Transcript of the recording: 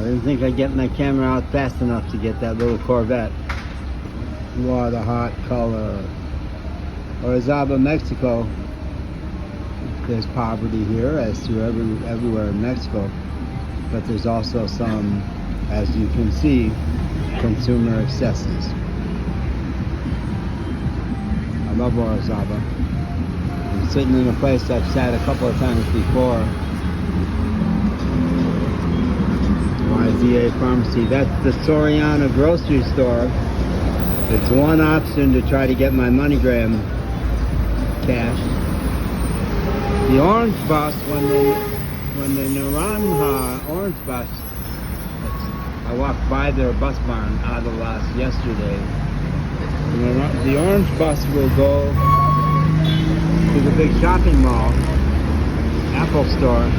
I didn't think I'd get my camera out fast enough to get that little Corvette. What a hot color. Orizaba, Mexico. There's poverty here, as to everywhere in Mexico. But there's also some, as you can see, consumer excesses. I love Orizaba. I'm sitting in a place I've sat a couple of times before. YZA Pharmacy. That's the Soriana grocery store. It's one option to try to get my MoneyGram cash. The orange bus, when the Naranja orange bus, I walked by their bus barn out of yesterday. The orange bus will go to the big shopping mall, Apple store,